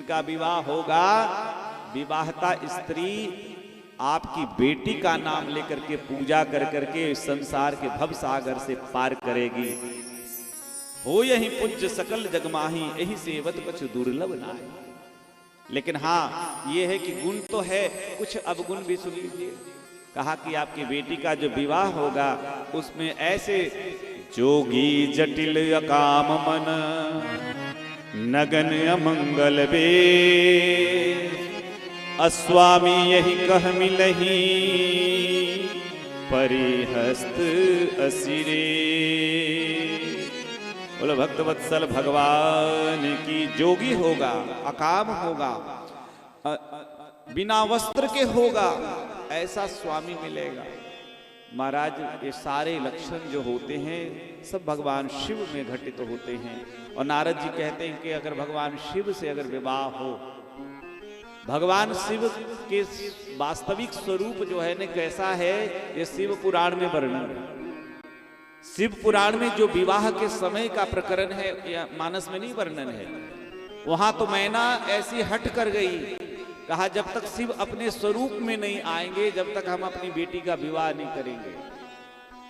जिनका विवाह होगा, विवाहिता स्त्री आपकी बेटी का नाम लेकर के पूजा कर करके संसार के भव सागर से पार करेगी। हो यही पूज्य सकल जगमाही, यही सेवत कुछ दुर्लभ नाई। लेकिन हाँ ये है कि गुण तो है, कुछ अवगुण भी सुन लीजिए। कहा कि आपकी बेटी का जो विवाह होगा उसमें ऐसे जोगी जटिल अकाम मन, नगन अमंगल बे, अस्वामी यही कह मिलही, परिहस्त असिरे। बोलो भक्तवत्सल भगवान की। जोगी होगा, अकाम होगा, बिना वस्त्र के होगा, ऐसा स्वामी मिलेगा। महाराज ये सारे लक्षण जो होते हैं सब भगवान शिव में घटित होते हैं। और नारद जी कहते हैं कि अगर भगवान शिव से अगर विवाह हो, भगवान शिव के वास्तविक स्वरूप जो है न कैसा है, ये शिव पुराण में वर्णन है। शिव पुराण में जो विवाह के समय का प्रकरण है, या मानस में नहीं वर्णन है, वहां तो मैना ऐसी हट कर गई। कहा जब तक शिव अपने स्वरूप में नहीं आएंगे, जब तक हम अपनी बेटी का विवाह नहीं करेंगे।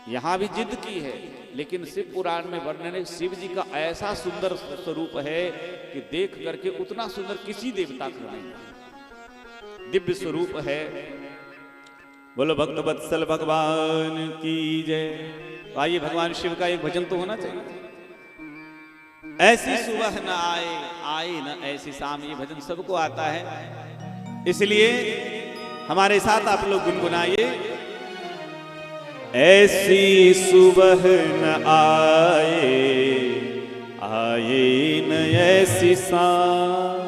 यहां भी जिद की है, लेकिन शिव पुराण में वर्णन है शिव जी का ऐसा सुंदर स्वरूप है कि देख करके उतना सुंदर किसी देवता का नहीं, दिव्य स्वरूप है। बोलो भक्तवत्सल भगवान की जय। आइए भगवान शिव का एक भजन तो होना चाहिए। ऐसी सुबह न आए, आए न ऐसी शाम, ये भजन सबको आता है, इसलिए हमारे साथ आप लोग गुनगुनाइए। ऐसी सुबह न आए, आए न ऐसी शाम,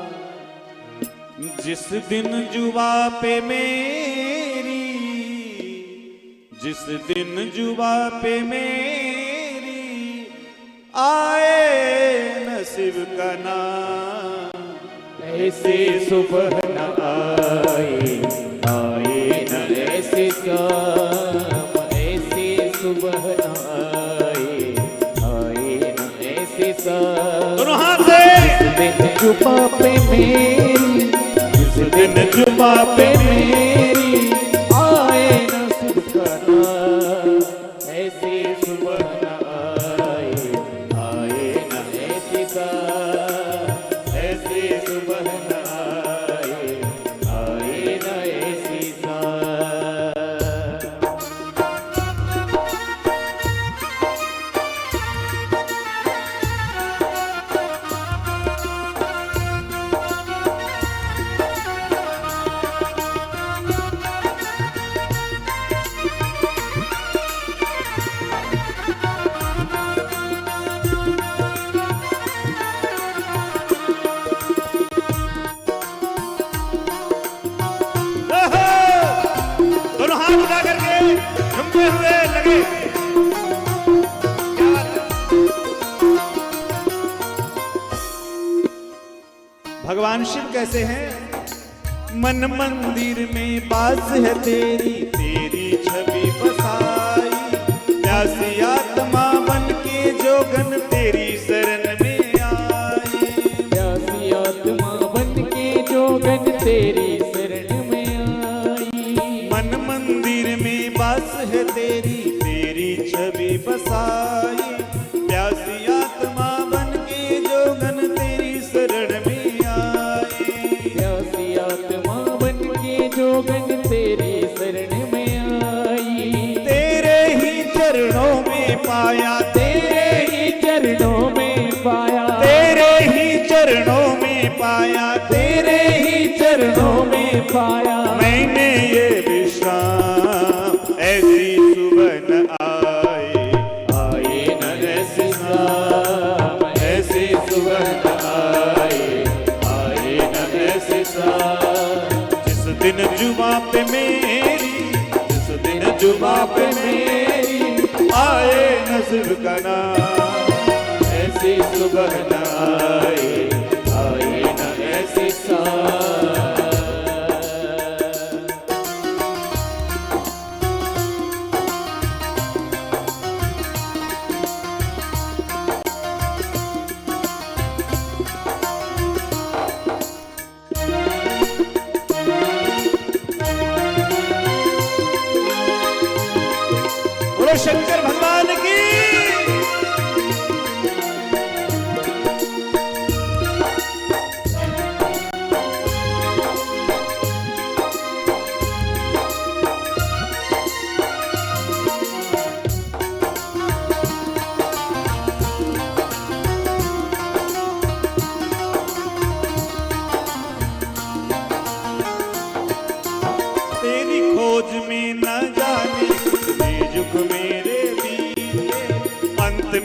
जिस दिन जुबा पे मेरी, जिस दिन जुबा पे मेरी, आए न शिव का नाम। ऐसी सुबह न आए, आए न ऐसी शाम, ऐसी सुबह न आए, आए न ऐसी शाम। दोनों हाथ से। जिस दिन जुबा पे मेरी, जिस दिन जुबा पे मेरी, आए न शिव का नाम। ऐसी सुबह न आए, आए न ऐसी शाम, ऐसी सुबह न आए, आए न ऐसी शाम। दोनों हाथ उठा करके झुमते हुए लगे। क्या बात है? भगवान शिव कैसे हैं? मन मंदिर में बास है तेरी, तेरी छवि बसाई, प्यासी आत्मा बन के जोगन तेरी शरण में आई। प्यासी आत्मा बन के जोगन तेरी शरण में आई। मन मंदिर में बास है तेरी, तेरी छवि बसाई, प्यासी आत्मा बन के जोगन तेरी शरण में आई। प्यासी आत्मा बन के जोगन तेरी शरण में आई। तेरे ही चरणों में पाया, तेरे ही चरणों में पाया, तेरे ही चरणों में पाया, तेरे ही चरणों में पाया। मैंने ये विश्राम। ऐसी सुबह न आए, आए न ऐसी शाम, ऐसी सुबह न आए, आए न ऐसी शाम। जिस दिन जुबा पे मेरी, जिस दिन जुबा पे मेरी, आए न शिव का नाम। ऐसी सुबह न आए, आए न ऐसी शाम।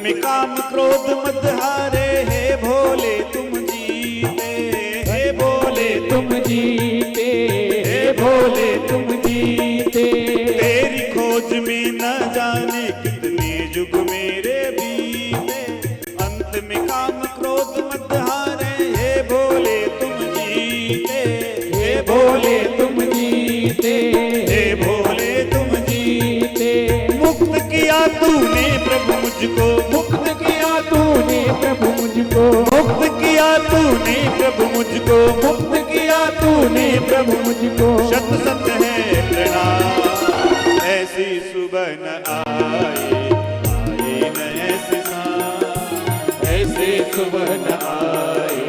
में काम क्रोध मत हारे, हे भोले तुम जीते, हे भोले तुम जीते, हे भोले तुम जीते। तेरी खोज में न जाने कितने युग मेरे बीते, अंत में काम क्रोध मत हारे, हे भोले तुम जीते, हे भोले तुम जीते, हे भोले तुम जीते। मुक्त किया तूने प्रभु मुझको, मुक्त किया तूने प्रभु मुझको, मुक्त किया तूने प्रभु मुझको, मुक्त किया तूने प्रभु मुझको। शत शत है प्रणाम, ऐसी सुबह न आए, आए न ऐसी सांझ, ऐसे सुबह न आए,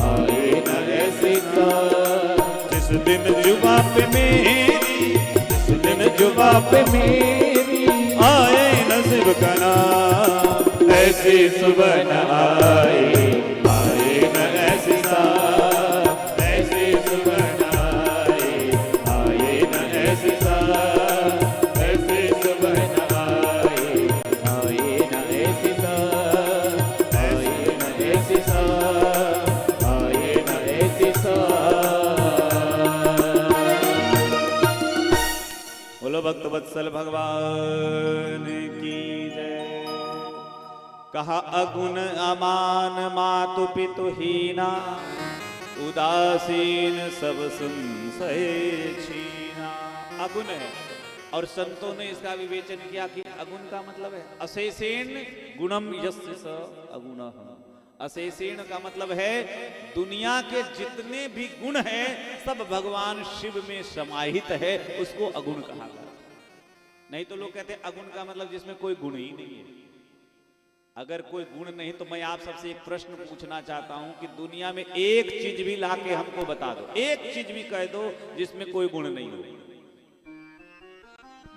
आए न ऐसे सांझ। जिस दिन जुबा पे मेरी, जिस दिन जुबा पे मेरी आए नसीब का नाम, ऐसी सुबह न आए, आए न ऐसी सांझ। ऐसी सुबह न आए, आए न ऐसी सांझ। ऐसी सुबह न आए, आए न ऐसी सांझ। आए न ऐसी सांझ, आए न ऐसी सांझ। बोलो भक्त वत्सल भगवान की जय। कहा अगुण अमान मातु पितु हीना, उदासीन सब संशय छीना। अगुण है और संतों ने इसका विवेचन किया कि अगुण का मतलब है अशेषेण गुणम यस्य स अगुणः। अशेषेण का मतलब है दुनिया के जितने भी गुण हैं सब भगवान शिव में समाहित है, उसको अगुण कहा गया। नहीं तो लोग कहते हैं अगुण का मतलब जिसमें कोई गुण ही नहीं है। अगर कोई गुण नहीं तो मैं आप सबसे एक प्रश्न पूछना चाहता हूं कि दुनिया में एक चीज भी लाके हमको बता दो, एक चीज भी कह दो जिसमें कोई गुण नहीं हो।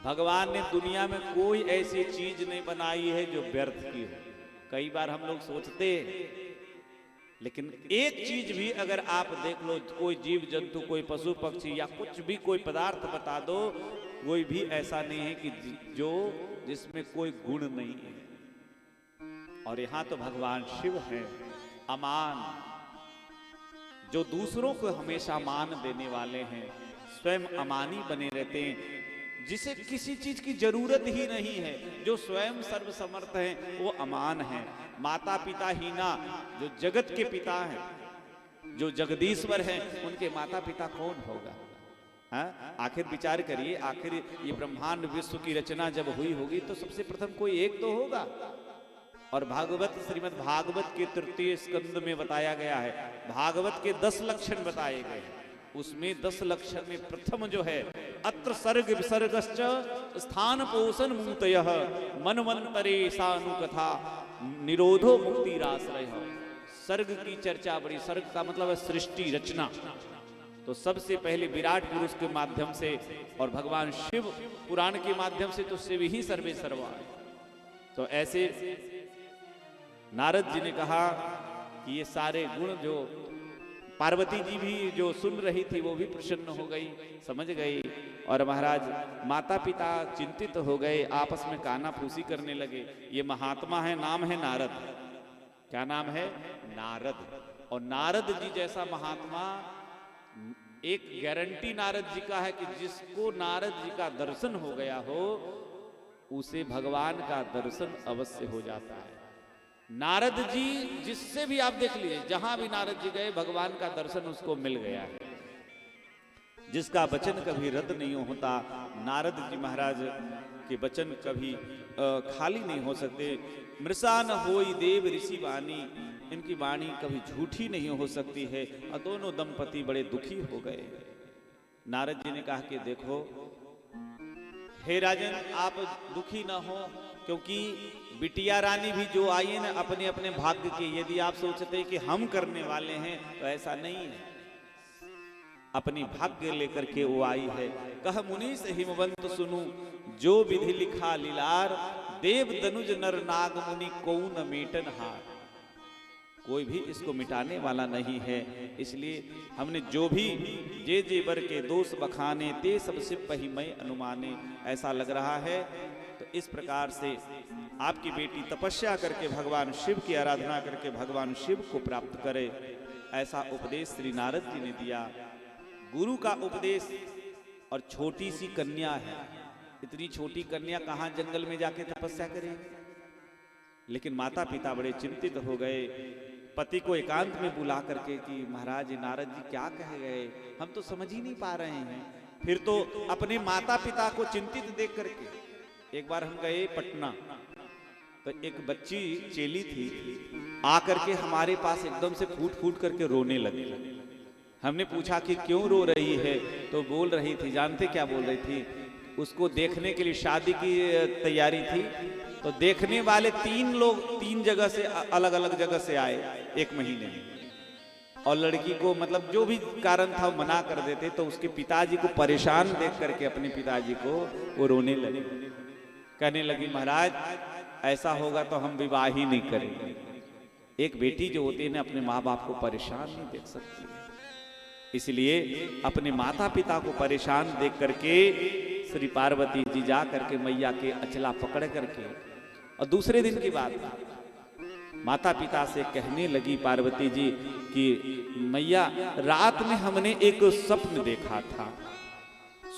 भगवान ने दुनिया में कोई ऐसी चीज नहीं बनाई है जो व्यर्थ की हो। कई बार हम लोग सोचते, लेकिन एक चीज भी अगर आप देख लो, कोई जीव जंतु, कोई पशु पक्षी या कुछ भी कोई पदार्थ बता दो, कोई भी ऐसा नहीं है कि जो जिसमें कोई गुण नहीं है। और यहां तो भगवान शिव है अमान, जो दूसरों को हमेशा मान देने वाले हैं, स्वयं अमानी बने रहते हैं, जिसे किसी चीज की जरूरत ही नहीं है, जो स्वयं सर्वसमर्थ हैं वो अमान है। माता पिता हीना, जो जगत के पिता हैं, जो जगदीश्वर हैं, उनके माता पिता कौन होगा? हाँ? आखिर विचार करिए, आखिर ये ब्रह्मांड विश्व की रचना जब हुई होगी तो सबसे प्रथम कोई एक तो होगा। और भागवत, श्रीमद् भागवत के तृतीय स्कंद में बताया गया है, भागवत के 10 लक्षण बताए गए हैं। उसमें 10 लक्षण में प्रथम जो है, अत्र सर्ग विसर्गश्च स्थान पोषण मूतयः मनवंतरे सानुकथा निरोधो मुक्तिराश्रय। सर्ग की चर्चा बड़ी, सर्ग का मतलब है सृष्टि रचना। तो सबसे पहले विराट पुरुष के माध्यम से और भगवान शिव पुराण के माध्यम से, तो शिव ही सर्वे सर्वा है। तो ऐसे नारद जी ने कहा कि ये सारे गुण, जो पार्वती जी भी जो सुन रही थी वो भी प्रसन्न हो गई, समझ गई। और महाराज माता पिता चिंतित हो गए, आपस में कानाफूसी करने लगे। ये महात्मा है, नाम है नारद। क्या नाम है? नारद। और नारद जी जैसा महात्मा, एक गारंटी नारद जी का है कि जिसको नारद जी का दर्शन हो गया हो उसे भगवान का दर्शन अवश्य हो जाता है। नारद जी जिससे भी आप देख लीजिए, जहां भी नारद जी गए भगवान का दर्शन उसको मिल गया है। जिसका वचन कभी रद्द नहीं होता, नारद जी महाराज के वचन कभी खाली नहीं हो सकते। मृषा न होई देव ऋषि वाणी, इनकी वाणी कभी झूठी नहीं हो सकती है। और दोनों दंपति बड़े दुखी हो गए। नारद जी ने कहा कि देखो हे राजन, आप दुखी ना हो, क्योंकि बिटिया रानी भी जो आई है ना अपने अपने भाग्य के, यदि आप सोचते हैं कि हम करने वाले हैं तो ऐसा नहीं है। अपनी भाग्य लेकर के वो आई है। कह मुनीस हिमवंत सुनु, जो विधि लिखा लीलार, देव दनुज नर नाग मुनि को न मेटन हार। कोई भी इसको मिटाने वाला नहीं है। इसलिए हमने जो भी जे जे बर के दोष बखाने, ते सब सिपहि मैं अनुमाने, ऐसा लग रहा है। तो इस प्रकार से आपकी बेटी तपस्या करके भगवान शिव की आराधना करके भगवान शिव को प्राप्त करे। ऐसा उपदेश श्री नारद जी ने दिया। गुरु का उपदेश, और छोटी सी कन्या है, इतनी छोटी कन्या कहाँ जंगल में जाके तपस्या करेगी। लेकिन माता पिता बड़े चिंतित हो गए, पति को एकांत में बुला करके कि महाराज नारद जी क्या कह गए, हम तो समझ ही नहीं पा रहे हैं। फिर तो अपने माता पिता को चिंतित देख करके एक बार हम गए पटना, तो एक बच्ची चेली थी, आकर के हमारे पास एकदम से फूट फूट करके रोने लगी। हमने पूछा कि क्यों रो रही है, तो बोल रही थी, जानते क्या बोल रही थी, उसको देखने के लिए शादी की तैयारी थी, तो देखने वाले 3 लोग 3 जगह से अलग अलग जगह से आए 1 महीने में, और लड़की को मतलब जो भी कारण था वो मना कर देते, तो उसके पिताजी को परेशान देख करके अपने पिताजी को वो रोने लगी, कहने लगी महाराज ऐसा होगा तो हम विवाह ही नहीं करेंगे। एक बेटी जो होती है ना अपने माँ बाप को परेशान नहीं देख सकती, इसलिए अपने माता पिता को परेशान देख करके श्री पार्वती जी जा करके मैया के अचला पकड़ करके, और दूसरे दिन की बात माता पिता से कहने लगी पार्वती जी कि मैया रात में हमने एक स्वप्न देखा था,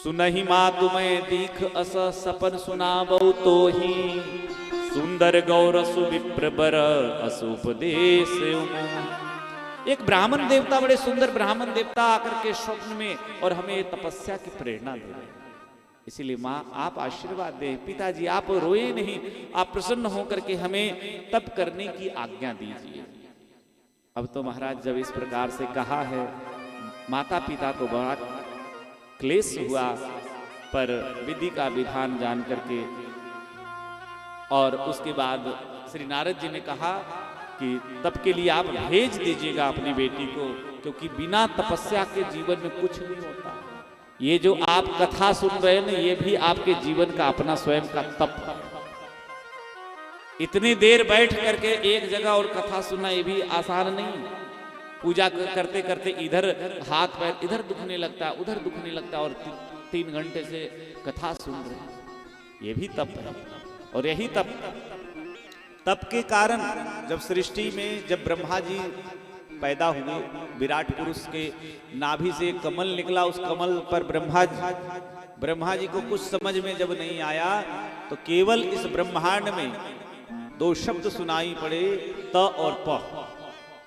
सुनहि माँ तुम्हें दीख अस सपन सुनाबो तो ही सुंदर गौर सुविप्र बर असुपदेश। एक ब्राह्मण देवता, बड़े सुंदर ब्राह्मण देवता आकर के स्वप्न में और हमें तपस्या की प्रेरणा दे रहे हैं, इसीलिए माँ आप आशीर्वाद दें, पिताजी आप रोए नहीं, आप प्रसन्न होकर के हमें तप करने की आज्ञा दीजिए। अब तो महाराज जब इस प्रकार से कहा है, माता पिता को बड़ा क्लेश हुआ, पर विधि का विधान जान करके, और उसके बाद श्री नारद जी ने कहा कि तप के लिए आप भेज दीजिएगा अपनी बेटी को, क्योंकि बिना तपस्या के जीवन में कुछ नहीं होता। ये जो आप कथा सुन रहे हैं ना, ये भी आपके जीवन का अपना स्वयं का तप है। इतनी देर बैठ करके एक जगह और कथा सुनना ये भी आसान नहीं। पूजा करते करते इधर हाथ पैर इधर दुखने लगता है, उधर दुखने लगता है, और 3 घंटे से कथा सुन रहे हैं, ये भी तप है। और यही तप के कारण जब सृष्टि में जब ब्रह्मा जी पैदा हुए, विराट पुरुष के नाभि से कमल निकला, उस कमल पर ब्रह्मा जी को कुछ समझ में जब नहीं आया, तो केवल इस ब्रह्मांड में 2 शब्द सुनाई पड़े, त और प,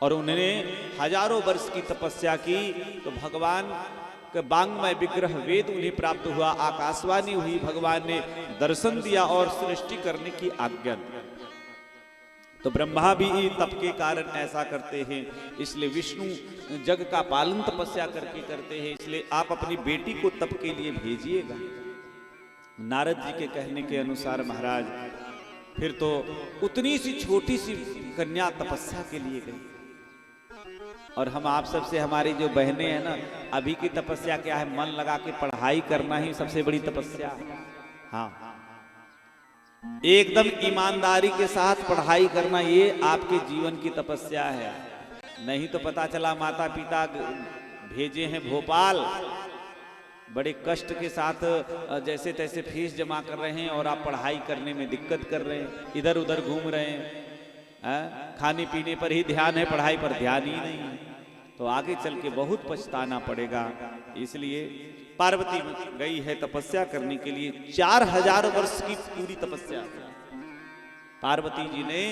और उन्होंने हजारों वर्ष की तपस्या की, तो भगवान का वांग्मय विग्रह वेद उन्हें प्राप्त हुआ, आकाशवाणी हुई, भगवान ने दर्शन दिया और सृष्टि करने की आज्ञा दी। तो ब्रह्मा भी तप के कारण ऐसा करते हैं, इसलिए विष्णु जग का पालन तपस्या करके करते हैं, इसलिए आप अपनी बेटी को तप के लिए भेजिएगा। नारद जी के कहने के अनुसार महाराज फिर तो उतनी सी छोटी सी कन्या तपस्या के लिए गई। और हम आप सबसे, हमारी जो बहनें हैं ना, अभी की तपस्या क्या है, मन लगा के पढ़ाई करना ही सबसे बड़ी तपस्या है। हाँ, एकदम ईमानदारी के साथ पढ़ाई करना, ये आपके जीवन की तपस्या है। नहीं तो पता चला माता पिता भेजे हैं भोपाल, बड़े कष्ट के साथ जैसे तैसे फीस जमा कर रहे हैं, और आप पढ़ाई करने में दिक्कत कर रहे हैं, इधर उधर घूम रहे हैं, खाने पीने पर ही ध्यान है, पढ़ाई पर ध्यान ही नहीं है, तो आगे चल के बहुत पछताना पड़ेगा। इसलिए पार्वती गई है तपस्या करने के लिए, 4000 वर्ष की पूरी तपस्या। पार्वती जी ने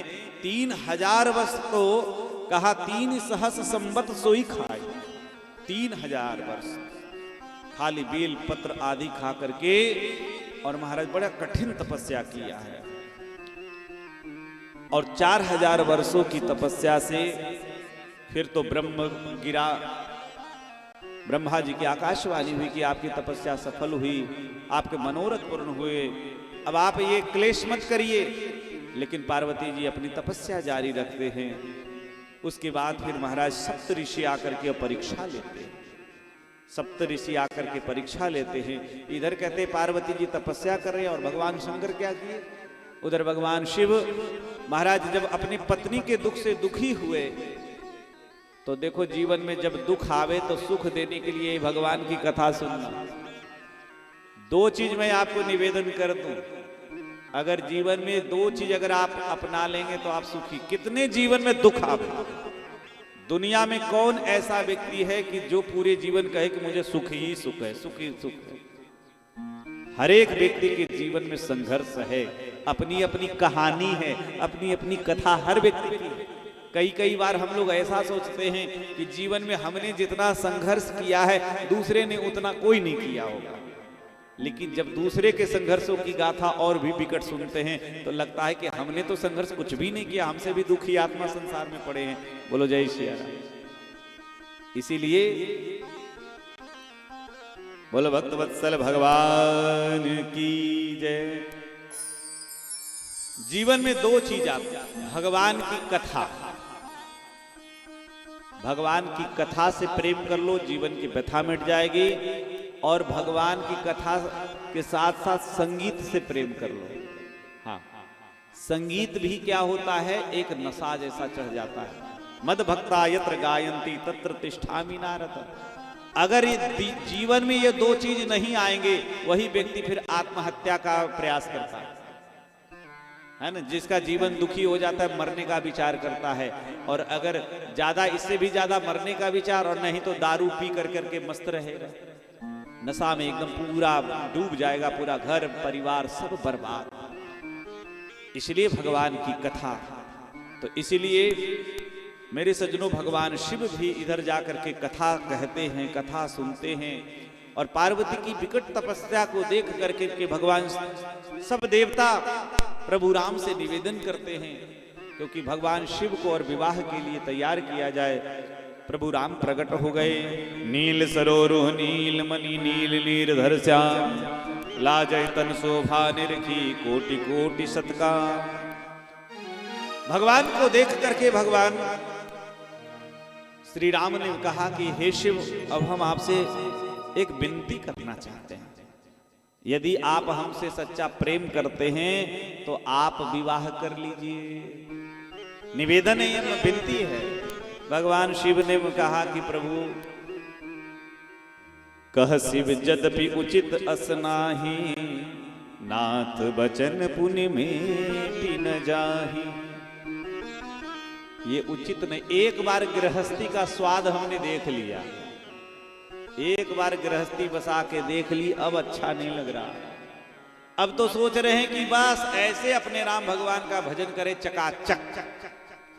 3000 वर्ष को कहा, 3 सहस संवत सोई खाए, 3000 वर्ष खाली बेल पत्र आदि खा करके, और महाराज बड़ा कठिन तपस्या किया है। और 4000 वर्षों की तपस्या से फिर तो ब्रह्म गिरा, ब्रह्मा जी की आकाशवाणी हुई कि आपकी तपस्या सफल हुई, आपके मनोरथ पूर्ण हुए, अब आप ये क्लेश मत करिए। लेकिन पार्वती जी अपनी तपस्या जारी रखते हैं। उसके बाद फिर महाराज सप्त ऋषि आकर के परीक्षा लेते हैं, सप्त ऋषि आकर के परीक्षा लेते हैं। इधर कहते पार्वती जी तपस्या कर रहे हैं, और भगवान शंकर क्या किए, उधर भगवान शिव महाराज जब अपनी पत्नी के दुख से दुखी हुए, तो देखो जीवन में जब दुख आवे तो सुख देने के लिए भगवान की कथा सुनना। 2 चीज मैं आपको निवेदन कर दूं, अगर जीवन में दो चीज अगर आप अपना लेंगे तो आप सुखी। कितने जीवन में दुख आप, दुनिया में कौन ऐसा व्यक्ति है कि जो पूरे जीवन कहे कि मुझे सुख ही सुख है, सुख ही सुख है। हर एक व्यक्ति के जीवन में संघर्ष है, अपनी अपनी कहानी है, अपनी अपनी कथा हर व्यक्ति की। कई बार हम लोग ऐसा सोचते हैं कि जीवन में हमने जितना संघर्ष किया है दूसरे ने उतना कोई नहीं किया होगा, लेकिन जब दूसरे के संघर्षों की गाथा और भी विकट सुनते हैं तो लगता है कि हमने तो संघर्ष कुछ भी नहीं किया, हमसे भी दुखी आत्मा संसार में पड़े हैं। बोलो जय श्री राम। इसीलिए बोलो भक्तवत्सल भगवान की जय। जीवन में दो चीज आती है, भगवान की कथा, भगवान की कथा से प्रेम कर लो, जीवन की व्यथा मिट जाएगी। और भगवान की कथा के साथ साथ संगीत से प्रेम कर लो। हाँ, संगीत भी क्या होता है, एक नशा जैसा चढ़ जाता है। मद भक्ता यत्र गायन्ति तत्र तिष्ठामि नारद। अगर जीवन में ये दो चीज नहीं आएंगे वही व्यक्ति फिर आत्महत्या का प्रयास करता है ना। जिसका जीवन दुखी हो जाता है मरने का विचार करता है, और अगर ज्यादा इससे भी ज्यादा मरने का विचार, और नहीं तो दारू पी कर करके मस्त रहेगा, नशा में एकदम पूरा डूब जाएगा, पूरा घर परिवार सब बर्बाद। इसलिए भगवान की कथा, तो इसीलिए मेरे सज्जनों भगवान शिव भी इधर जाकर के कथा कहते हैं, कथा सुनते हैं। और पार्वती की विकट तपस्या को देख करके के भगवान सब देवता प्रभु राम से निवेदन करते हैं, क्योंकि भगवान शिव को और विवाह के लिए तैयार किया जाए। प्रभु राम प्रकट हो गए। नील सरोरुह नील मणि नील नीरधर श्याम, लाजय तन शोभा निरखी कोटि कोटि सतका। भगवान को देख करके भगवान श्री राम ने कहा कि हे शिव, अब हम आपसे एक विनती करना चाहते हैं। यदि आप हमसे सच्चा प्रेम करते हैं तो आप विवाह कर लीजिए। निवेदन है, विनती है। भगवान शिव ने कहा कि प्रभु कह शिव जदपि उचित असनाही, नाथ बचन पुण्य में न जाही। ये उचित नहीं। एक बार गृहस्थी का स्वाद हमने देख लिया, एक बार गृहस्थी बसा के देख ली, अब अच्छा नहीं लग रहा। अब तो सोच रहे हैं कि बस ऐसे अपने राम भगवान का भजन करें चकाचक,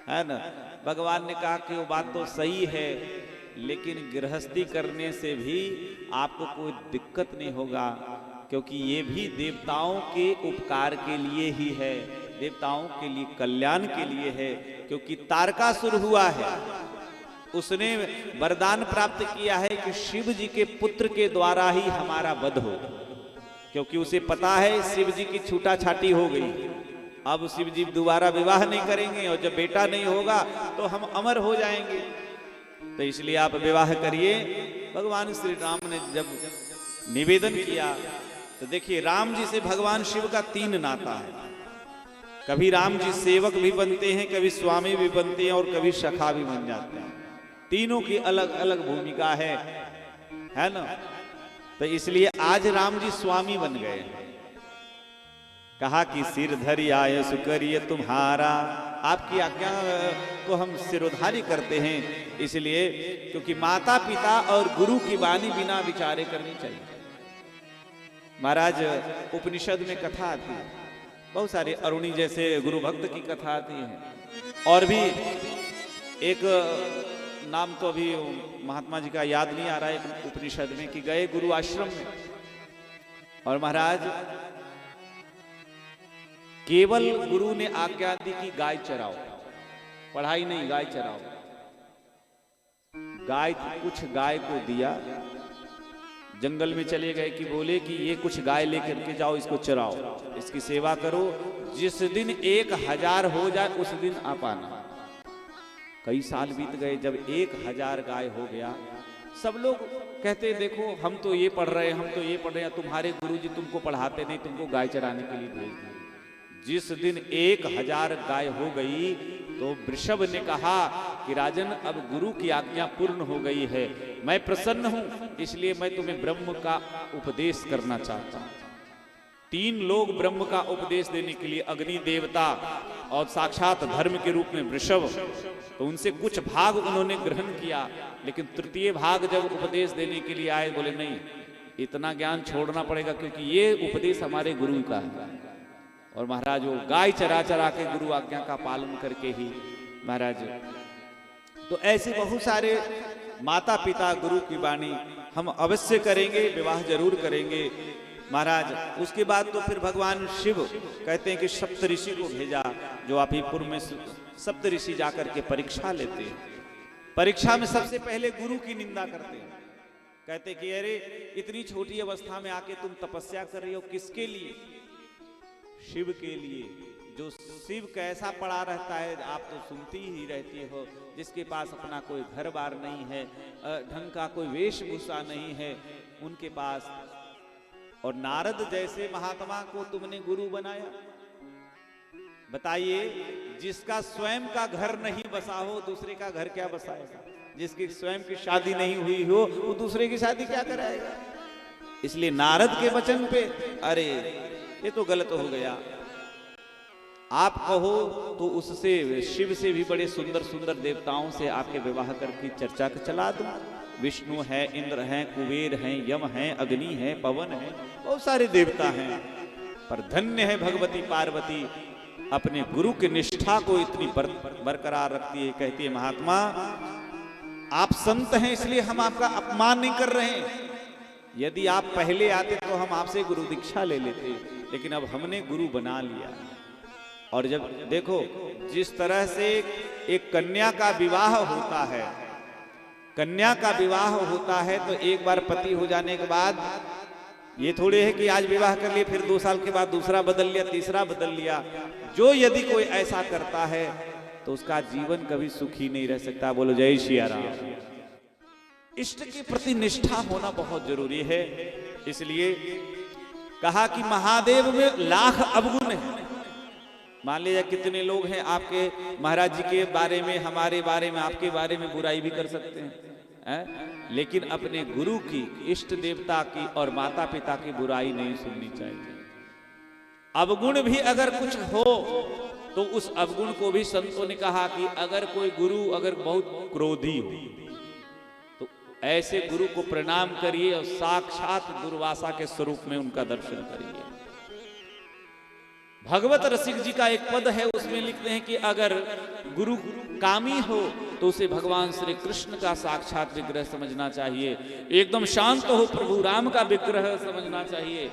है ना। भगवान ने कहा कि वो बात तो सही है, लेकिन गृहस्थी करने से भी आपको कोई दिक्कत नहीं होगा, क्योंकि ये भी देवताओं के उपकार के लिए ही है, देवताओं के लिए कल्याण के लिए है। क्योंकि तारकासुर हुआ है, उसने वरदान प्राप्त किया है कि शिव जी के पुत्र के द्वारा ही हमारा वध हो, क्योंकि उसे पता है शिव जी की छूटा छाटी हो गई, अब शिव जी दोबारा विवाह नहीं करेंगे, और जब बेटा नहीं होगा तो हम अमर हो जाएंगे। तो इसलिए आप विवाह करिए। भगवान श्री राम ने जब निवेदन किया तो देखिए, राम जी से भगवान शिव का 3 नाता है। कभी राम जी सेवक भी बनते हैं, कभी स्वामी भी बनते हैं, और कभी सखा भी बन जाते हैं। तीनों की अलग अलग भूमिका है ना। तो इसलिए आज राम जी स्वामी बन गए। कहा कि सिर धरि आय सुकरिय तुम्हारा, आपकी आज्ञा को हम सिरोधारी करते हैं। इसलिए क्योंकि माता पिता और गुरु की वाणी बिना विचारे करनी चाहिए। महाराज उपनिषद में कथा आती है, बहुत सारे अरुणी जैसे गुरु भक्त की कथा आती है। और भी एक नाम तो अभी महात्मा जी का याद नहीं आ रहा है, एक उपनिषद में कि गए गुरु आश्रम में, और महाराज केवल गुरु ने आज्ञा दी कि गाय चराओ, पढ़ाई नहीं, गाय चराओ। गाय, कुछ गाय को दिया, जंगल में चले गए कि बोले कि ये कुछ गाय लेकर के जाओ, इसको चराओ, इसकी सेवा करो, जिस दिन 1000 हो जाए उस दिन आप आना। कई साल बीत गए, जब 1000 गाय हो गया, सब लोग कहते देखो हम तो ये पढ़ रहे हैं, हम तो ये पढ़ रहे हैं, तुम्हारे गुरुजी तुमको पढ़ाते नहीं, तुमको गाय चराने के लिए भेज दिए। जिस दिन 1000 गाय हो गई तो वृषभ ने कहा कि राजन, अब गुरु की आज्ञा पूर्ण हो गई है, मैं प्रसन्न हूं, इसलिए मैं तुम्हें ब्रह्म का उपदेश करना चाहता हूं। 3 लोग ब्रह्म का उपदेश देने के लिए, अग्नि देवता और साक्षात धर्म के रूप में वृषभ, तो उनसे कुछ भाग उन्होंने ग्रहण किया, लेकिन तृतीय भाग जब उपदेश देने के लिए आए, बोले नहीं, इतना ज्ञान छोड़ना पड़ेगा, क्योंकि ये उपदेश हमारे गुरु का है। और महाराज वो गाय चरा चरा के गुरु आज्ञा का पालन करके ही महाराज, तो ऐसे बहुत सारे माता पिता गुरु की वाणी हम अवश्य करेंगे, विवाह जरूर करेंगे महाराज। उसके बाद तो फिर भगवान शिव कहते हैं कि सप्तऋषि को भेजा, जो अभीपुर में सप्तऋषि जाकर के परीक्षा लेते हैं। परीक्षा में सबसे पहले गुरु की निंदा करते हैं, कहते कि अरे इतनी छोटी अवस्था में आके तुम तपस्या कर रही हो, किसके लिए? शिव के लिए। जो शिव कैसा पड़ा रहता है आप तो सुनती ही रहती हो, जिसके पास अपना कोई घर बार नहीं है, ढंग का कोई वेशभूषा नहीं है उनके पास। और नारद जैसे महात्मा को तुमने गुरु बनाया। बताइए, जिसका स्वयं का घर नहीं बसा हो, दूसरे का घर क्या बसाएगा? जिसकी स्वयं की शादी नहीं हुई हो, वो दूसरे की शादी क्या कराएगा? इसलिए नारद के वचन पे अरे ये तो गलत हो गया। आप कहो तो उससे, शिव से भी बड़े सुंदर सुंदर देवताओं से आपके विवाह करके चर्चा चला दूं। विष्णु है, इंद्र हैं, कुबेर हैं, यम हैं, अग्नि है, पवन है, बहुत सारे देवता हैं। पर धन्य है भगवती पार्वती, अपने गुरु की निष्ठा को इतनी बरकरार रखती है। कहती है महात्मा, आप संत हैं इसलिए हम आपका अपमान नहीं कर रहे हैं। यदि आप पहले आते तो हम आपसे गुरु दीक्षा ले लेते, लेकिन अब हमने गुरु बना लिया। और जब देखो जिस तरह से एक कन्या का विवाह होता है, कन्या का विवाह होता है तो एक बार पति हो जाने के बाद ये थोड़े है कि आज विवाह कर लिए फिर 2 साल के बाद दूसरा बदल लिया, तीसरा बदल लिया। जो यदि कोई ऐसा करता है तो उसका जीवन कभी सुखी नहीं रह सकता। बोलो जय सिया राम। इष्ट के प्रति निष्ठा होना बहुत जरूरी है। इसलिए कहा कि महादेव में लाख अवगुण है। मान लीजिए कितने लोग हैं आपके महाराज जी के बारे में, हमारे बारे में, आपके बारे में बुराई भी कर सकते हैं, लेकिन अपने गुरु की, इष्ट देवता की और माता पिता की बुराई नहीं सुननी चाहिए। अवगुण भी अगर कुछ हो तो उस अवगुण को भी संतों ने कहा कि अगर कोई गुरु अगर बहुत क्रोधी हो तो ऐसे गुरु को प्रणाम करिए और साक्षात दुर्वासा के स्वरूप में उनका दर्शन करिए। भगवत रसिक जी का एक पद है, उसमें लिखते हैं कि अगर गुरु कामी हो तो उसे भगवान श्री कृष्ण का साक्षात विग्रह समझना चाहिए। एकदम शांत हो प्रभु राम का विग्रह समझना चाहिए।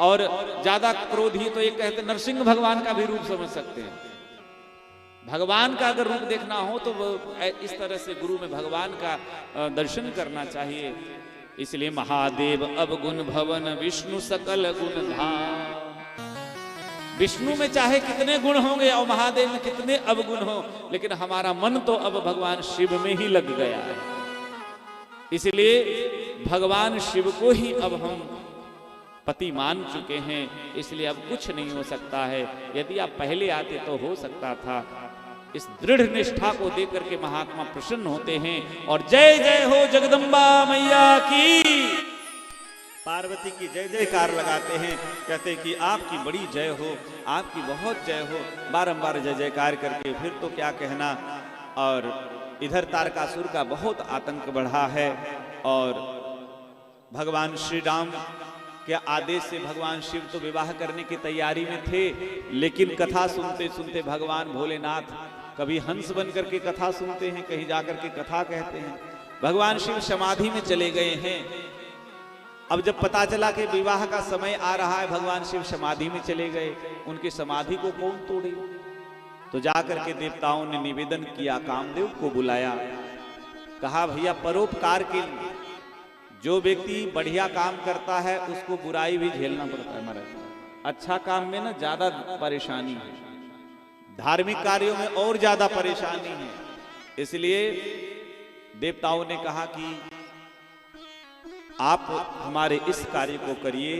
और ज्यादा क्रोधी तो एक कहते नरसिंह भगवान का भी रूप समझ सकते हैं। भगवान का अगर रूप देखना हो तो इस तरह से गुरु में भगवान का दर्शन करना चाहिए। इसलिए महादेव अवगुण भवन विष्णु सकल गुण धाम। विष्णु में चाहे कितने गुण होंगे और महादेव में कितने अवगुण हो, लेकिन हमारा मन तो अब भगवान शिव में ही लग गया है। इसलिए भगवान शिव को ही अब हम पति मान चुके हैं। इसलिए अब कुछ नहीं हो सकता है। यदि आप पहले आते तो हो सकता था। इस दृढ़ निष्ठा को देख करके महात्मा प्रसन्न होते हैं और जय जय हो जगदम्बा मैया की, पार्वती की जय जयकार लगाते हैं। कहते हैं कि आपकी बड़ी जय हो, आपकी बहुत जय हो, बारंबार जय जयकार करके फिर तो क्या कहना। और इधर तारकासुर का बहुत आतंक बढ़ा है और भगवान श्री राम के आदेश से भगवान शिव तो विवाह करने की तैयारी में थे, लेकिन कथा सुनते सुनते भगवान भोलेनाथ कभी हंस बन करके कथा सुनते हैं, कहीं जाकर के कथा कहते हैं। भगवान शिव समाधि में चले गए हैं। अब जब पता चला कि विवाह का समय आ रहा है, भगवान शिव समाधि में चले गए, उनकी समाधि को कौन तोड़े? तो जाकर के देवताओं ने निवेदन किया, कामदेव को बुलाया, कहा भैया परोपकार के लिए जो व्यक्ति बढ़िया काम करता है उसको बुराई भी झेलना पड़ता है महाराज। अच्छा काम में ना ज्यादा परेशानी है, धार्मिक कार्यों में और ज्यादा परेशानी है। इसलिए देवताओं ने कहा कि आप हमारे इस कार्य को करिए।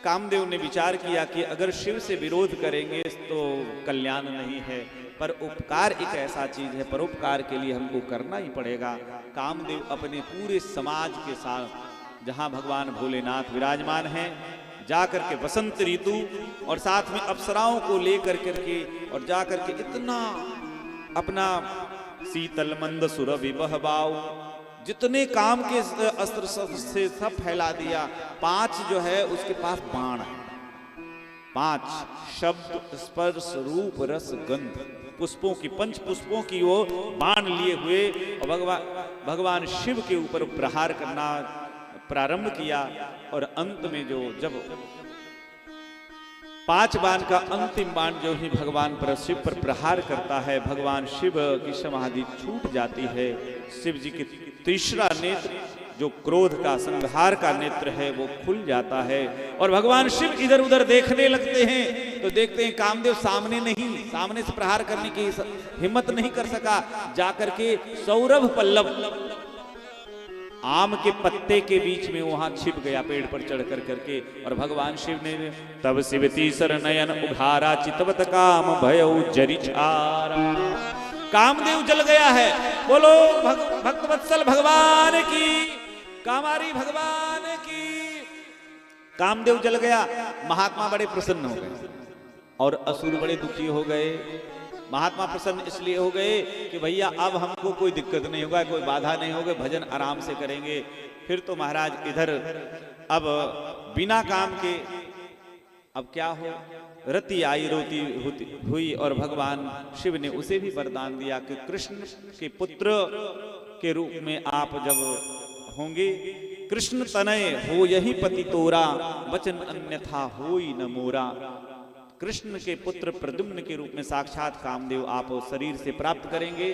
कामदेव ने विचार किया कि अगर शिव से विरोध करेंगे तो कल्याण नहीं है, पर उपकार एक ऐसा चीज है, परोपकार के लिए हमको करना ही पड़ेगा। कामदेव अपने पूरे समाज के साथ, जहां भगवान भोलेनाथ विराजमान हैं, जा करके वसंत ऋतु और साथ में अप्सराओं को लेकर करके और जा करके इतना अपना शीतल मंद सुर विबहबाऊ जितने काम के अस्त्र से सब फैला दिया। 5 जो है उसके पास बाण है, 5 शब्द स्पर्श रूप रस गंध पुष्पों की 5 पुष्पों की वो बाण लिए हुए और भगवान शिव के ऊपर प्रहार करना प्रारंभ किया। और अंत में जो जब 5 बाण का अंतिम बाण जो ही भगवान पर शिव पर प्रहार करता है, भगवान शिव की समाधि छूट जाती है। शिव जी के तीसरा नेत्र जो क्रोध का संहार का नेत्र है वो खुल जाता है और भगवान शिव इधर उधर देखने लगते हैं। तो देखते हैं कामदेव सामने से प्रहार करने की हिम्मत नहीं कर सका, जाकर के सौरभ पल्लव आम के पत्ते के बीच में वहां छिप गया पेड़ पर चढ़ कर करके। और भगवान शिव ने तब शिव तीसर नयन उघारा चितवत काम भयउ जरिछारा। कामदेव जल गया है। बोलो भक्तवत्सल भगवान की, कामारी भगवान की। कामदेव जल गया। महात्मा बड़े प्रसन्न हो गए और असुर बड़े दुखी हो गए। महात्मा प्रसन्न इसलिए हो गए कि भैया अब हमको कोई दिक्कत नहीं होगा, कोई बाधा नहीं होगा, भजन आराम से करेंगे। फिर तो महाराज इधर अब बिना काम के अब क्या हो, रति आई रोती हुई और भगवान शिव ने उसे भी वरदान दिया कि कृष्ण के पुत्र के रूप में आप जब होंगे, कृष्ण तनय हो यही पति तोरा, वचन अन्यथा होई न मोरा। कृष्ण के पुत्र प्रद्युम्न के रूप में साक्षात कामदेव आप शरीर से प्राप्त करेंगे।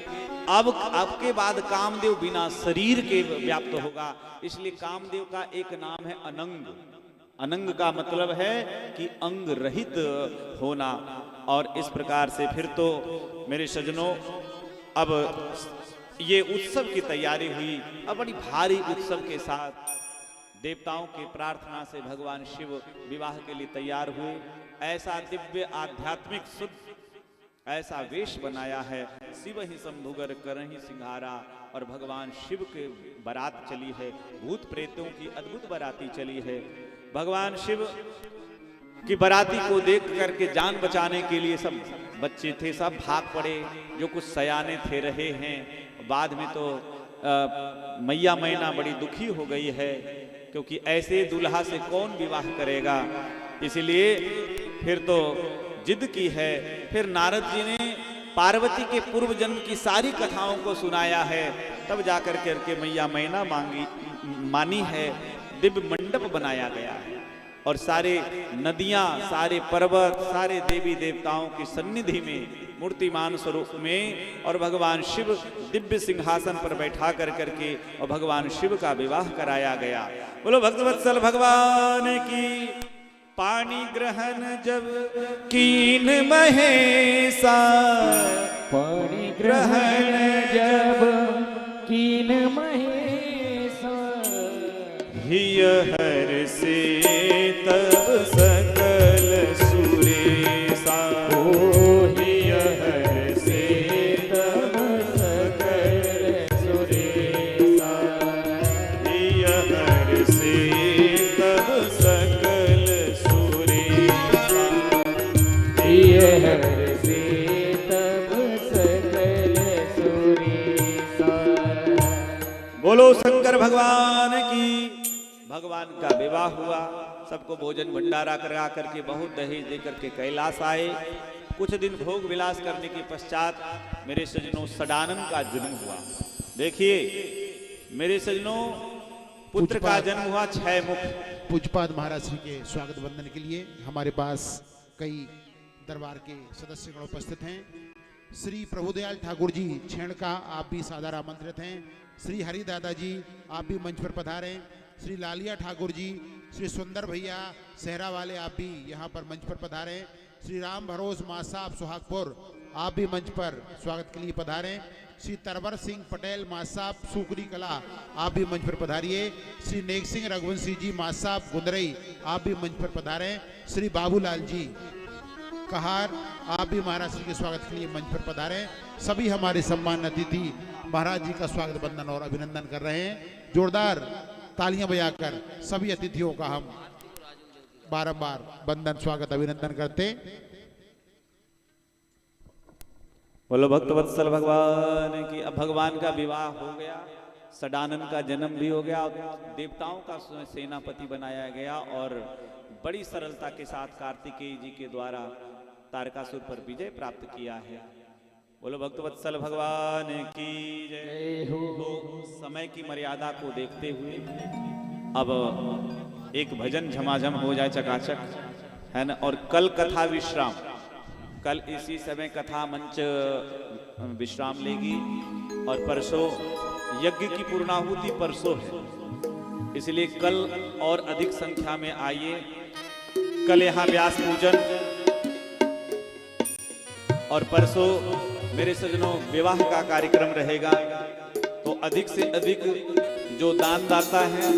अब आपके बाद कामदेव बिना शरीर के व्याप्त होगा, इसलिए कामदेव का एक नाम है अनंग। अनंग का मतलब है कि अंग रहित होना। और इस प्रकार से फिर तो मेरे सज्जनों अब ये उत्सव की तैयारी हुई। अब बड़ी भारी उत्सव के साथ देवताओं की प्रार्थना से भगवान शिव विवाह के लिए तैयार हुए। ऐसा दिव्य आध्यात्मिक शुद्ध ऐसा वेश बनाया है, शिव ही शंभुगर करहि सिंहारा। और भगवान शिव के बारात चली है, भूत प्रेतों की अद्भुत बाराती चली है। भगवान शिव की बाराती को देख करके जान बचाने के लिए सब बच्चे थे, सब भाग पड़े। जो कुछ सयाने थे रहे हैं। बाद में तो मैया मैना बड़ी दुखी हो गई है, क्योंकि ऐसे दूल्हा से कौन विवाह करेगा। इसलिए फिर तो जिद की है। फिर नारद जी ने पार्वती के पूर्व जन्म की सारी कथाओं को सुनाया है, तब जाकर करके मैया मैना मानी है। दिव्य मंडप बनाया गया है और सारे नदियां, सारे पर्वत, सारे देवी देवताओं की सन्निधि में मूर्तिमान स्वरूप में और भगवान शिव दिव्य सिंहासन पर बैठा कर करके और भगवान शिव का विवाह कराया गया। बोलो भक्तवत्सल भगवान की। पानी ग्रहण जब कीन महेशा, पानी ग्रहण जब कीन महेशा, हिय हर से तब सकल सुरेशा। हिय हर से तब सकल सुरेशा, हिय हर से तब सकल सुरेशा। हिय हर से तब सकल सुरेशा। बोलो शंकर भगवान की। भगवान का विवाह हुआ, सबको भोजन भंडारा करा करके बहुत दहेज देकर के कैलाश आए। कुछ दिन भोग विलास करने के पश्चात मेरे सज्जनों सडानन का जन्म हुआ। देखिए मेरे सज्जनों, पुत्र का जन्म हुआ 6 मुख। पूज्यपाद महाराज श्री के स्वागत वंदन के लिए हमारे पास कई दरबार के सदस्यगण उपस्थित हैं। श्री प्रभुदयाल ठाकुर जी छेण का आप भी सादर आमंत्रित हैं। श्री हरि दादा जी आप भी मंच पर पधारें। श्री लालिया ठाकुर जी, श्री सुंदर भैया सहरा वाले आप भी यहाँ पर मंच पर पधारें। श्री राम भरोस माँ साहब सुहागपुर आप भी मंच पर स्वागत के लिए पधारें। श्री तरवर सिंह पटेल माँ साहब सुकरी कला आप भी मंच पर पधारिए। श्री नेक सिंह रघुवंशी जी माँ साहब गुंदरई आप भी मंच पर पधारें। श्री बाबूलाल जी कहार आप भी महाराज श्री के स्वागत के लिए मंच पर पधारें। सभी हमारे सम्मान अतिथि महाराज जी का स्वागत वंदन और अभिनंदन कर रहे हैं। जोरदार तालियां बजाकर सभी अतिथियों का हम बारंबार वंदन स्वागत अभिनंदन करते। बोलो भक्तवत्सल भगवान की। अब भगवान का विवाह हो गया, सडानन का जन्म भी हो गया, देवताओं का सेनापति बनाया गया और बड़ी सरलता के साथ कार्तिकेय जी के द्वारा तारकासुर पर विजय प्राप्त किया है। बोलो भक्तवत्सल भगवान की जय हो। तो समय की मर्यादा को देखते हुए अब एक भजन झमाझम हो जाए चकाचक, है ना। और कल कथा विश्राम, कल इसी समय कथा मंच विश्राम लेगी और परसों यज्ञ की पूर्णाहुति परसों है, इसलिए कल और अधिक संख्या में आइए। कल यहाँ व्यास पूजन और परसों मेरे सजनों विवाह का कार्यक्रम रहेगा। तो अधिक से अधिक जो दानदाता हैं,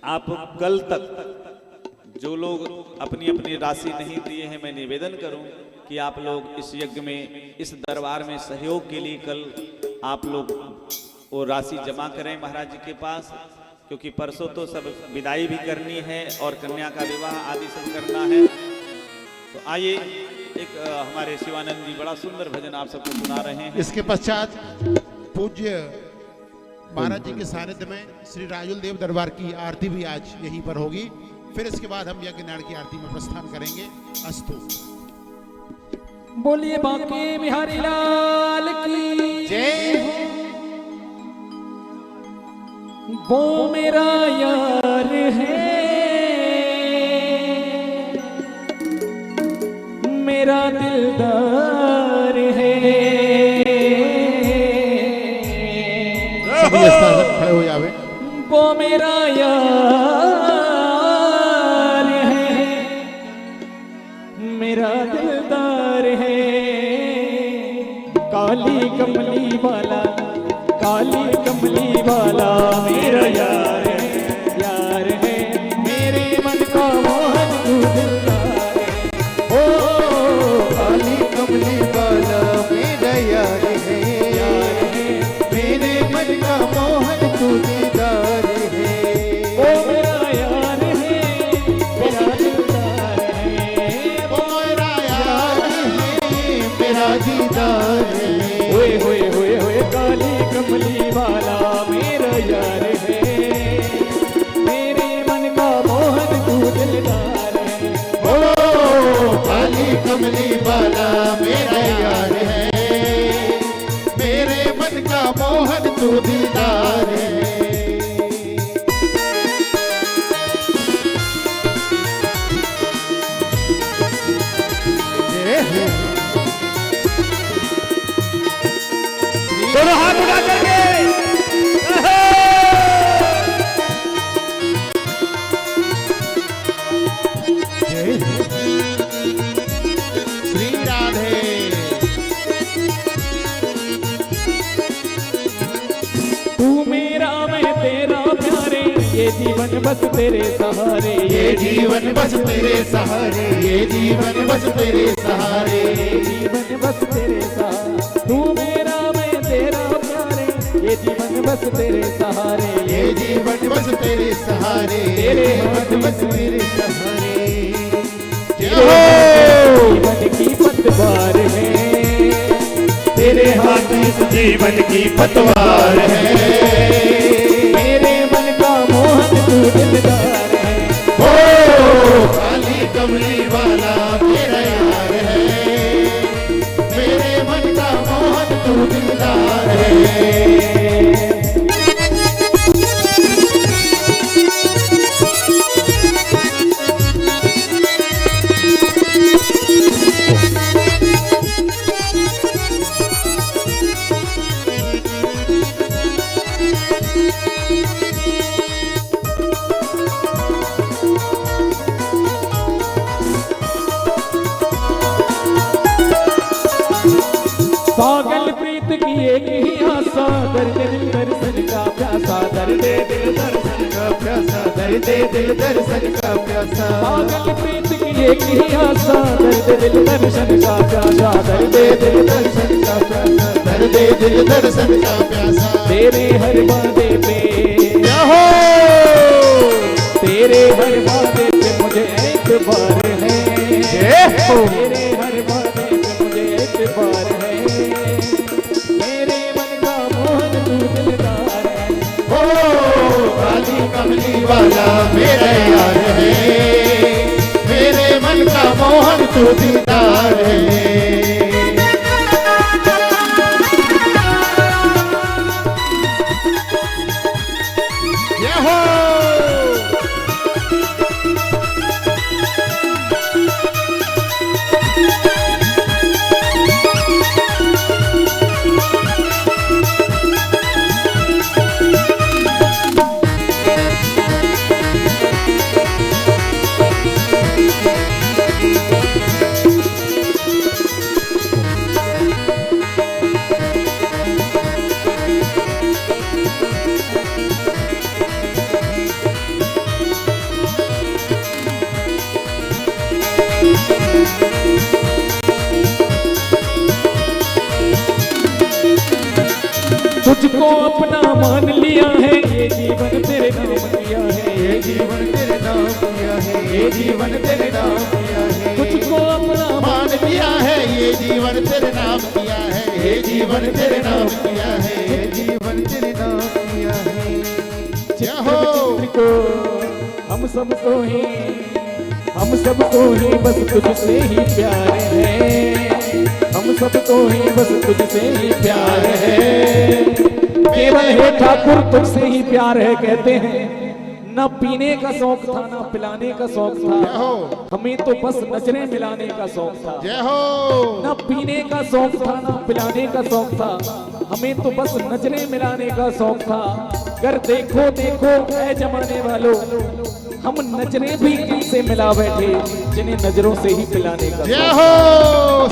आप कल तक जो लोग अपनी अपनी राशि नहीं दिए हैं, मैं निवेदन करूं कि आप लोग इस यज्ञ में, इस दरबार में सहयोग के लिए कल आप लोग वो राशि जमा करें महाराज जी के पास, क्योंकि परसों तो सब विदाई भी करनी है और कन्या का विवाह आदि सब करना है। तो आइए एक हमारे शिवानंद जी बड़ा सुंदर भजन आप सबको सुना रहे हैं। इसके पश्चात पूज्य महाराज जी के सानिध्य में श्री राजुल देव दरबार की आरती भी आज यहीं पर होगी। फिर इसके बाद हम यज्ञ नारायण की आरती में प्रस्थान करेंगे। अस्तु। बोलिए बांके बिहारी लाल की जय हो। वो मेरा यार है, मेरा दिलदार है। सभी खड़े हो जावे। वो मेरा यार है, मेरा दिलदार है। काली कमली वाला, काली कमली वाला मेरा यार है मेरे मन का मोहन तू दिलदार है। ओ काली कमली वाला मेरा यार है मेरे मन का मोहन तू दिलदार है। ओ मेरा यार है, मेरा दिलदार है। वो मेरा यार है, मेरा दीदार है। होए होए होए होए काली कमली वाला मेरा यार है मेरे मन का मोहन तू दिलदार है। ओ काली कमली वाला मेरा यार है, मेरे मन का मोहन तू दीदार है। दोनों हाथ उठा करके श्री राधे। तू मेरा मैं तेरा प्यारे, ये जीवन बस तेरे सहारे। ये जीवन बस तेरे सहारे, ये जीवन बस तेरे सहारे। जीवन बस तेरे सहारे। तू मेरा मैं तेरा प्यारे, ये जीवन बस तेरे सहारे। ये जीवन बस तेरे सहारे, तेरे हाथ बस तेरे सहारे। जीवन की पतवार है, तेरे हाथ इस जीवन की पतवार है। मेरे मन का मोहन तू दिलदार है। ओ काली कमली वाला मेरा यार है, मेरे मन का मोहन तू दिलदार है। पागल प्रीत की एक ही आशा, दर्द दिल दर्शन का प्यासा। दर्द दिल दर्शन का प्यासा, दर्द दिल दर्शन का प्यासा। पागल प्रीत की एक ही आशा, दर्द दिल दर्शन का प्यासा। दर्द दिल दर्शन का प्यासा, दर्द दिल दर्शन का प्यासा। तेरे हर वादे पे, तेरे हर वादे पे मुझे कमली वाला मेरा यार है, मेरे मन का मोहन तू दीदार है। तुझको अपना मान लिया है, ये जीवन तेरे नाम किया है, ये जीवन तेरे नाम किया है, ये जीवन तेरे नाम किया है। तुझको अपना मान लिया है, ये जीवन तेरे नाम किया है, ये जीवन तेरे नाम किया है, ये जीवन तेरे नाम किया है। जय हो। चित्र को हम सबको ही बस तुझसे ही प्यार है, हम सबको ही बस तुझसे ही प्यार है। केवल हे ठाकुर तुझसे ही प्यार है कहते हैं। न पीने का शौक था, न पिलाने का शौक था, हमें तो बस नजरें मिलाने का शौक था। जय हो। न पीने का शौक था, न पिलाने का शौक था, हमें तो बस नजरें मिलाने का शौक था। कर देखो देखो ऐ जमाने वालों, हम नजरें भी किनसे मिला बैठे, जिन्हें नजरों से ही पिलाने का। जय हो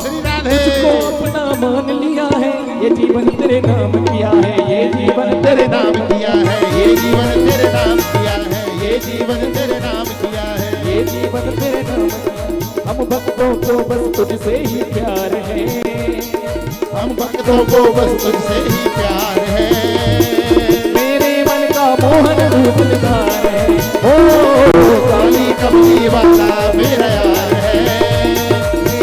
श्री राधे। तुझको अपना मान लिया है, ये जीवन तेरे नाम किया है, ये जीवन तेरे नाम किया है, ये जीवन तेरे नाम किया है, ये जीवन तेरे नाम किया है, ये जीवन तेरे नाम किया। हम भक्तों को बस तुझसे ही प्यार है, हम भक्तों को बस तुझसे ही प्यार है। मेरे मन का मोहन दिलदार है, ओ काली कमली वाला मेरा यार है,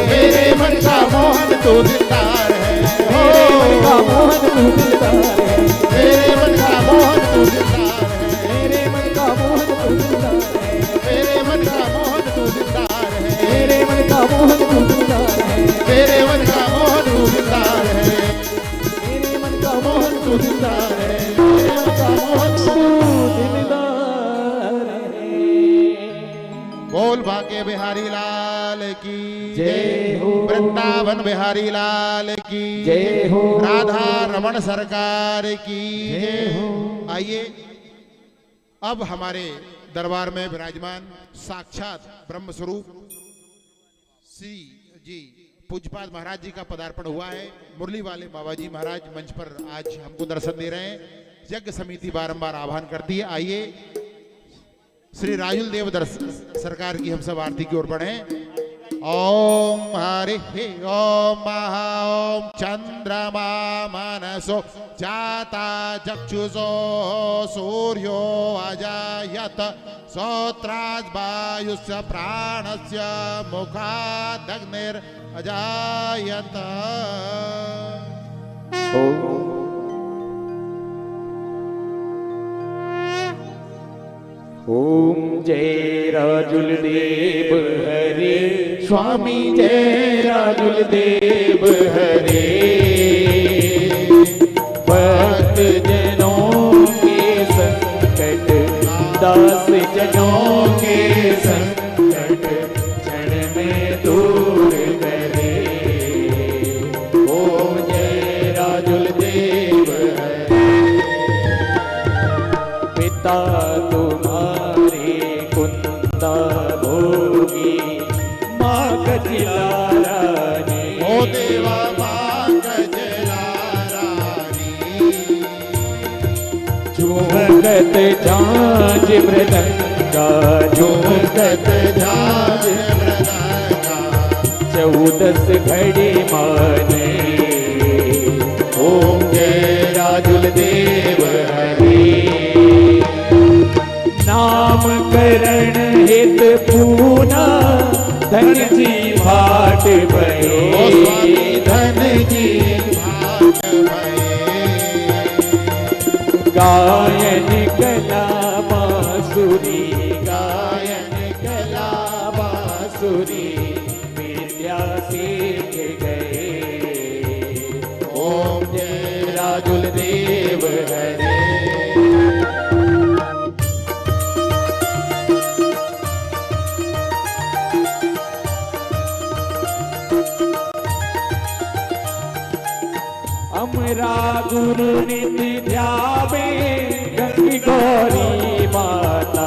मेरे मन का मोहन तू दिलदार है। मेरे मन का मोहन दिलदार है, मेरे मन का मोहन तू दिलदार है, मेरे मन का मोहन दिलदार है, मेरे मन का मोहन तू दिलदार है, मेरे मन का मोहन दिलदार है, मेरे मन का मोहन तू दिलदार है, मेरे मन का मोहन तू दिलदार है, मेरे मन का मोहन तू दिलदार है। बोल भाग्य बिहारी लाल की जय हो। वृंदावन बिहारी लाल की जय हो। राधा रमण सरकार की जय हो। आइए अब हमारे दरबार में विराजमान साक्षात ब्रह्म स्वरूप श्री जी पूज्यपाद महाराज जी का पदार्पण हुआ है। मुरली वाले बाबा जी महाराज मंच पर आज हमको दर्शन दे रहे हैं। यज्ञ समिति बारंबार आह्वान करती है। आइए श्री राजुल देव सरकार की हम सब आरती की ओर बढ़े। ओम हरि ओम महा ओम चंद्रमा मनसो जाता चक्षुषो सूर्यो अजायत श्रोत्रात् वायुस्य प्राणस्य मुखात् अग्निर् अजायत। ओम जय राजुल देव हरे, स्वामी जय राजुल देव हरे। भक्त जनों के संकट, दास जनों के संकट क्षण में दूर करे। ओम जय राजुल देव हरे। पिता भोगी माँ कजला रानी, ओ देवा माँ कजला रानी। झूमकत झांझ मृदंगा, झूमकत झांझ मृदंगा। 14 घड़ी माने। ओम जय राजुल देव हरे। नामकरण हित पूना, धन जी भाट भयो। ओ स्वामी धन जी भाट भये। गायन कला हमरा गुरु नित्य ध्यावे गंगी गौरी माता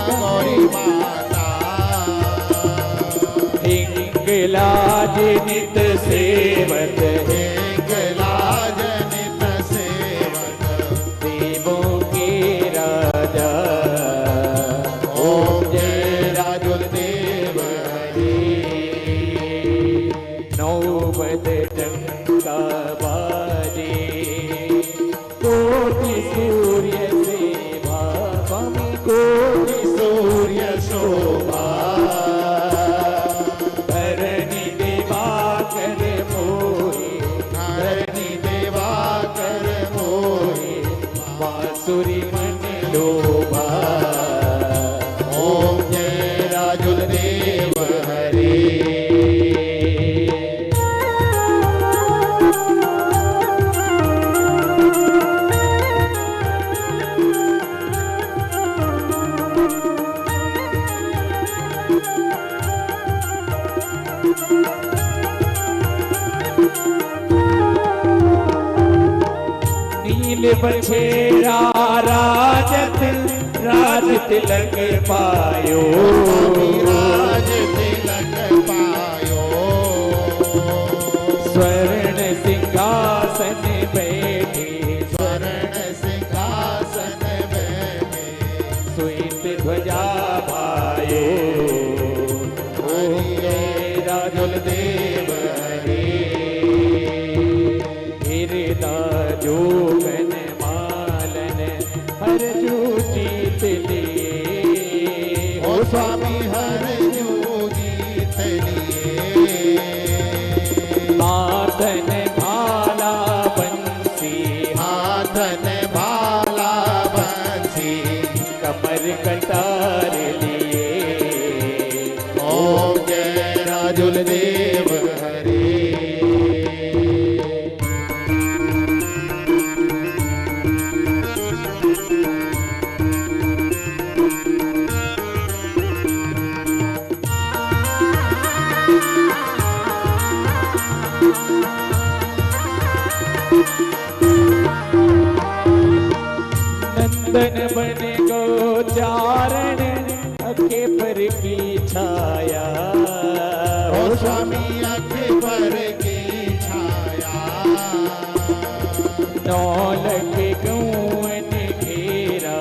गौरी माता हिंगलाज नित सेवत हिंगलाज नित सेवक देवों के राजा ओम जय राजुल देव हरि नौबत टंका बाजे कोटि सूर्य से भामी कोटि सूर्य शोभा धरणी दिवाकर मोहे धरणी देवा कर मोहे बांसुरी मन लोभा ओम जय राजुल देव हरि नील बछेरा राजत राज तिलक पायो राज तिलक पायो स्वर्ण सिंहासन बैठे स्वर्ण सिंहासन बैठे श्वेत ध्वजा भायो हरि राजुल देव हरि हृदय जोगन मालन हर जो जीत लिए ओ स्वामी हर जोगी तलिए माथन भाला बंसी हाथन भाला बंसी कमर कटार लिए ओम जय राजुल देव हरि नंदन बन गो चारण अखे पर की छाया ओ स्वामी अखे पर की छाया नौलख गौवन घेरा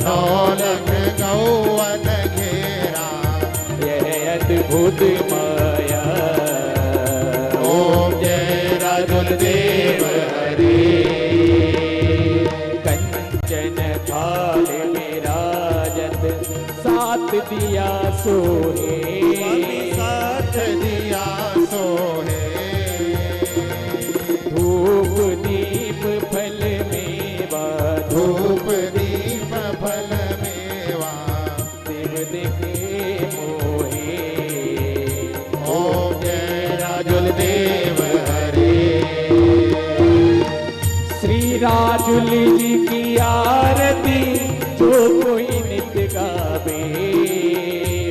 नौलख गौवन घेरा यह अद्भुत माया ओम जय राजुल देव हरि कंचन थाल में राजत सात दिया सोहे साथ दिया सोहे धूप दीप फल मेवा धूप दीप फल मेवा देव देखे मोहे ओम जय राजुल देव हरि श्री राजुल जी की आरती जो कोई नित्य गावे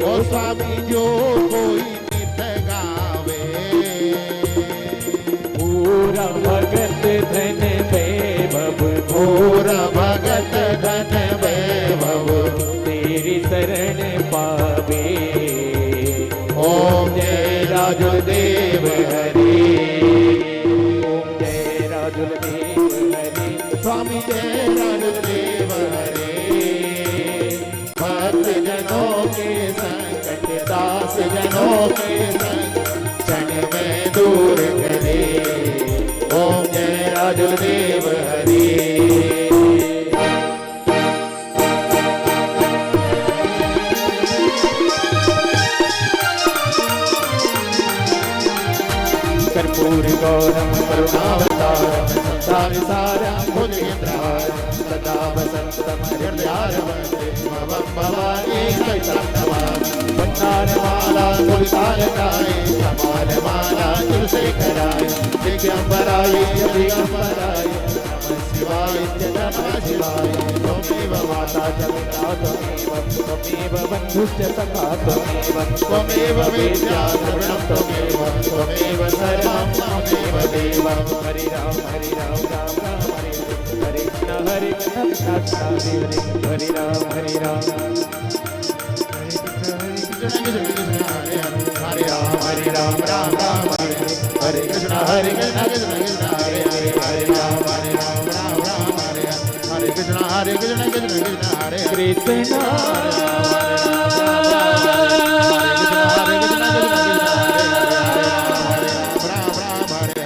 ओ स्वामी जो कोई नित गावे पूरा भगत धन वैभव पूरा भगत धन वैभव तेरी शरण पावे ओम जय राजुल देव हरि ओम जय राजुल देव हरि स्वामी जय राजुल देव हरि भक्त जनों के संकट दास जनों के संकट क्षण में दूर करे ओम जय राजुल देव हरि कर्पूर गौरम करुणावतारं संसारसारं भुजगेन्द्रहारं सदा वसन्तं हृदयारवन्दे भवं भवानी कैतवनमामि वन्दारमाला तुलसालकाय समालमाला तुलसेकराय दिगम्बराय दिगम्बराय नमः शिवाय नमः शिवाय त्वमेव पिता च पिता त्वमेव बन्धुश्च सखा त्वमेव विद्या द्रविणं त्वमेव सर्वं त्वमेव देवं। हरे राम राम राम हरे हरे कृष्ण हरे राम हरे राम हरे राम राम राम हरे कृष्ण हरे कृष्ण कृष्ण कृष्ण हरे हरे हरे राम राम राम हरे हरे कृष्ण कृष्ण कृष्ण हरे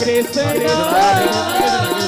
कृष्ण कृष्ण